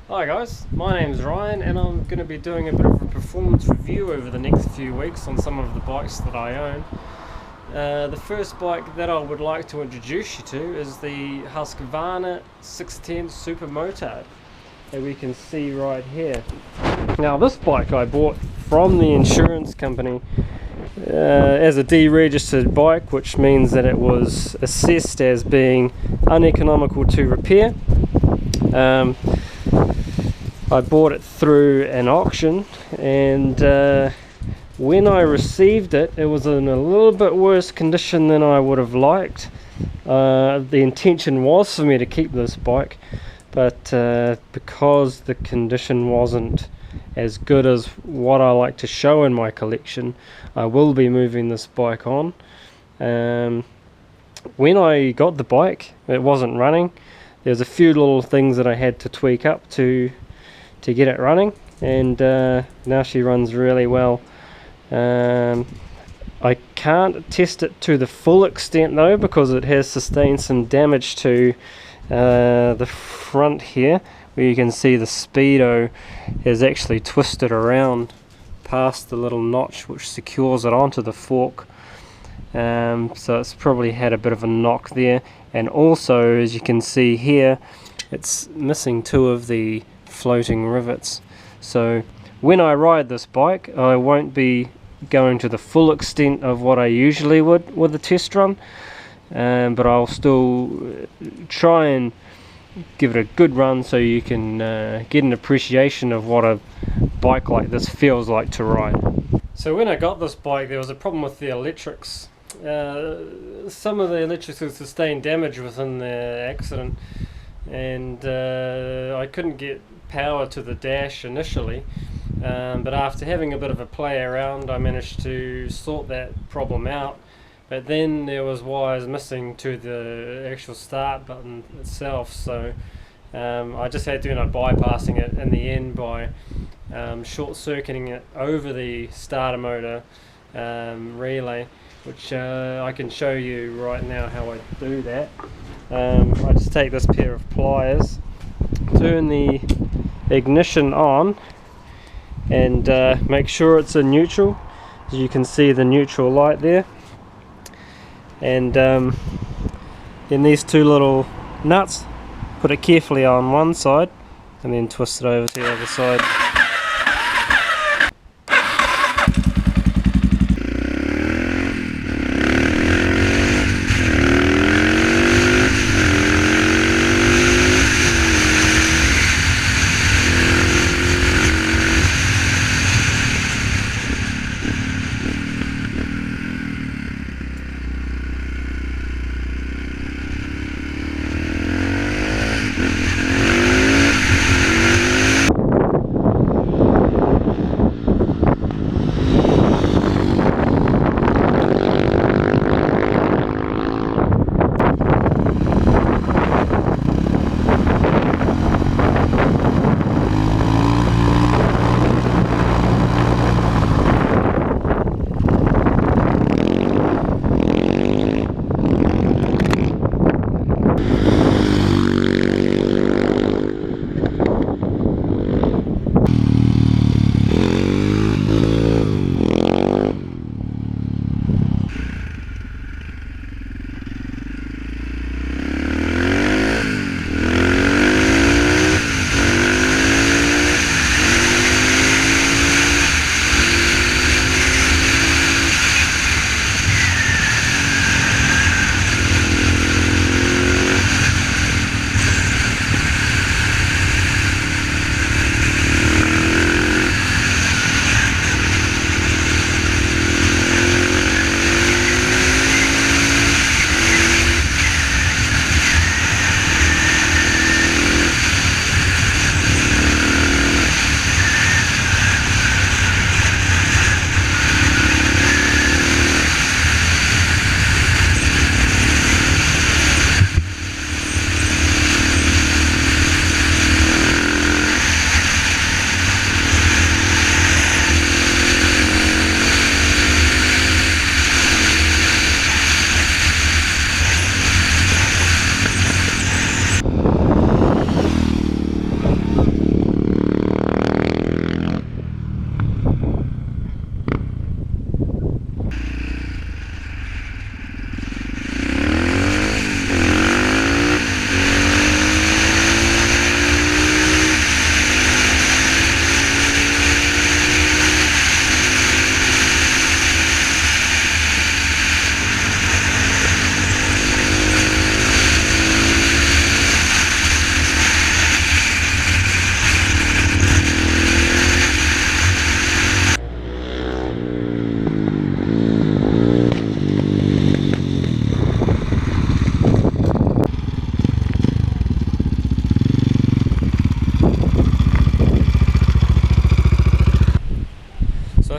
Hi guys, my name's Ryan and I'm going to be doing a bit of a performance review over the next few weeks on some of the bikes that I own. The first bike that I would like to introduce you to is the Husqvarna 610 Supermotard that we can see right here. Now this bike I bought from the insurance company as a deregistered bike, which means that it was assessed as being uneconomical to repair. I bought it through an auction, and when I received it, it was in a little bit worse condition than I would have liked. The intention was for me to keep this bike, but because the condition wasn't as good as what I like to show in my collection, I will be moving this bike on. When I got the bike, it wasn't running. There's a few little things that I had to tweak up to get it running, and now she runs really well. I can't test it to the full extent though, because it has sustained some damage to the front here, where you can see the speedo has actually twisted around past the little notch which secures it onto the fork. So it's probably had a bit of a knock there, and also as you can see here, it's missing two of the floating rivets. So when I ride this bike, I won't be going to the full extent of what I usually would with a test run, but I'll still try and give it a good run so you can get an appreciation of what a bike like this feels like to ride. So when I got this bike, there was a problem with the electrics. Some of the electrics had sustained damage within the accident, and I couldn't get power to the dash initially, but after having a bit of a play around, I managed to sort that problem out. But then there was wires missing to the actual start button itself, so I just had to end up bypassing it in the end by short-circuiting it over the starter motor relay, which I can show you right now how I do that. I just take this pair of pliers, turn the ignition on, and make sure it's in neutral. As you can see, the neutral light there, and then these two little nuts, put it carefully on one side and then twist it over to the other side.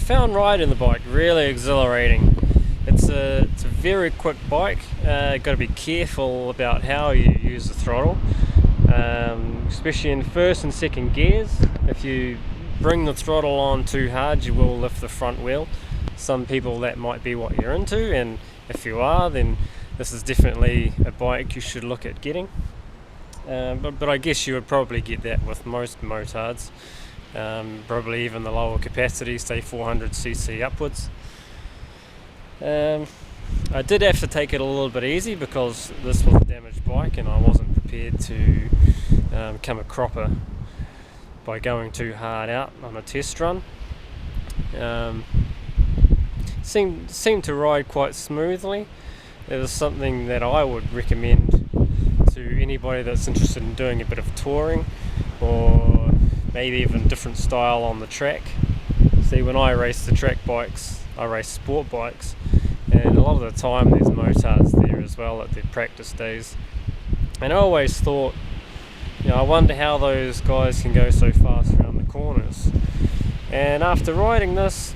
found riding the bike really exhilarating. It's a very quick bike. Got to be careful about how you use the throttle, especially in first and second gears. If you bring the throttle on too hard, you will lift the front wheel. Some people that might be what you're into, and if you are, then this is definitely a bike you should look at getting. But I guess you would probably get that with most motards, probably even the lower capacity, say 400cc upwards. I did have to take it a little bit easy because this was a damaged bike and I wasn't prepared to come a cropper by going too hard out on a test run. Seemed to ride quite smoothly. It is something that I would recommend to anybody that's interested in doing a bit of touring, or maybe even different style on the track. See, when I race the track bikes, I race sport bikes, and a lot of the time there's motards there as well at their practice days. And I always thought, I wonder how those guys can go so fast around the corners. And after riding this,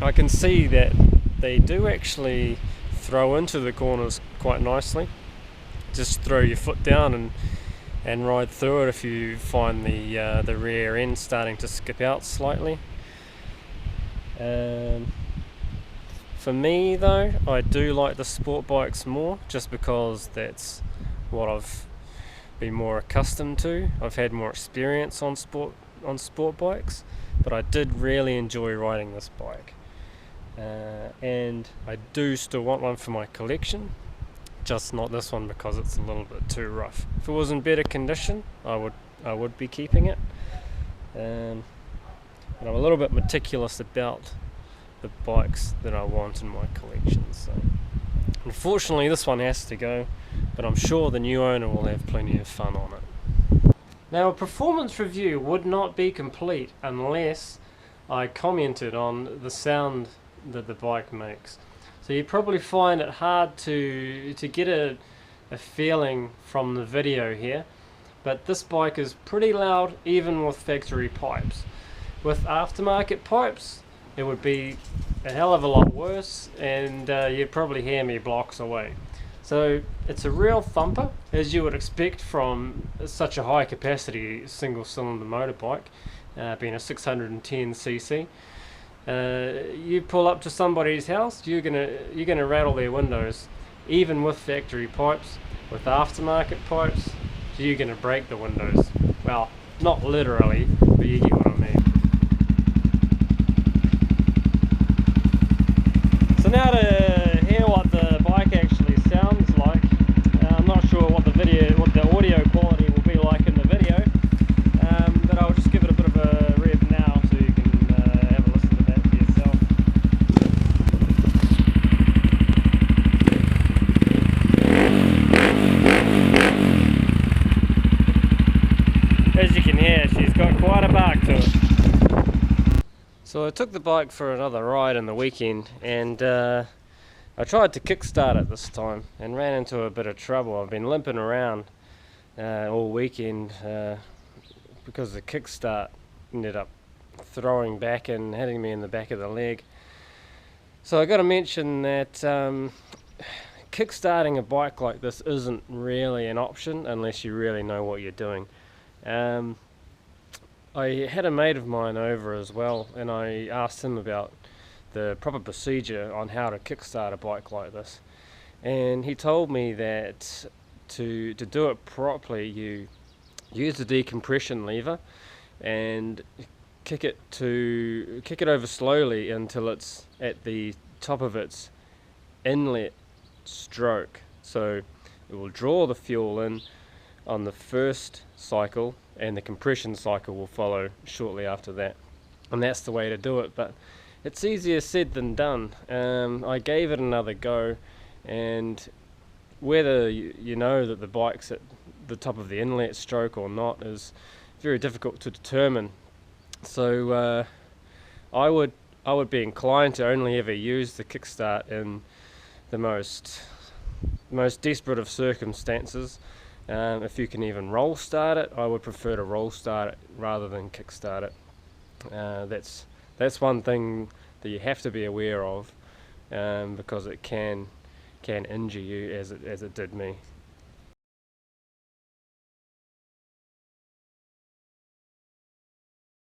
I can see that they do actually throw into the corners quite nicely. Just throw your foot down and ride through it if you find the rear end starting to skip out slightly. For me though, I do like the sport bikes more, just because that's what I've been more accustomed to. I've had more experience on sport bikes, but I did really enjoy riding this bike. And I do still want one for my collection, just not this one because it's a little bit too rough. If it was in better condition, I would be keeping it. But I'm a little bit meticulous about the bikes that I want in my collection. So unfortunately this one has to go, but I'm sure the new owner will have plenty of fun on it. Now, a performance review would not be complete unless I commented on the sound that the bike makes. So you probably find it hard to get a feeling from the video here, but this bike is pretty loud even with factory pipes. With aftermarket pipes it would be a hell of a lot worse, and you'd probably hear me blocks away. So it's a real thumper, as you would expect from such a high capacity single cylinder motorbike, being a 610cc. You pull up to somebody's house, you're gonna rattle their windows. Even with factory pipes, with aftermarket pipes, you're gonna break the windows. Well, not literally, but you get what I mean. So now to hear what the bike actually sounds like. I'm not sure what the audio quality will be like in the video, but I'll just give it a bit of a rev now so you can have a listen to that for yourself. As you can hear, she's got quite a bark to it. So I took the bike for another ride in the weekend, and I tried to kickstart it this time and ran into a bit of trouble. I've been limping around all weekend because the kickstart ended up throwing back and hitting me in the back of the leg. So I got to mention that kickstarting a bike like this isn't really an option unless you really know what you're doing. I had a mate of mine over as well, and I asked him about the proper procedure on how to kickstart a bike like this, and he told me that to do it properly you use the decompression lever and kick it over slowly until it's at the top of its inlet stroke. So it will draw the fuel in on the first cycle, and the compression cycle will follow shortly after that, and that's the way to do it. But it's easier said than done. I gave it another go, and whether you know that the bike's at the top of the inlet stroke or not is very difficult to determine. So I would be inclined to only ever use the kickstart in the most desperate of circumstances. If you can even roll start it, I would prefer to roll start it rather than kickstart it. That's that's one thing that you have to be aware of, because it can injure you as it did me.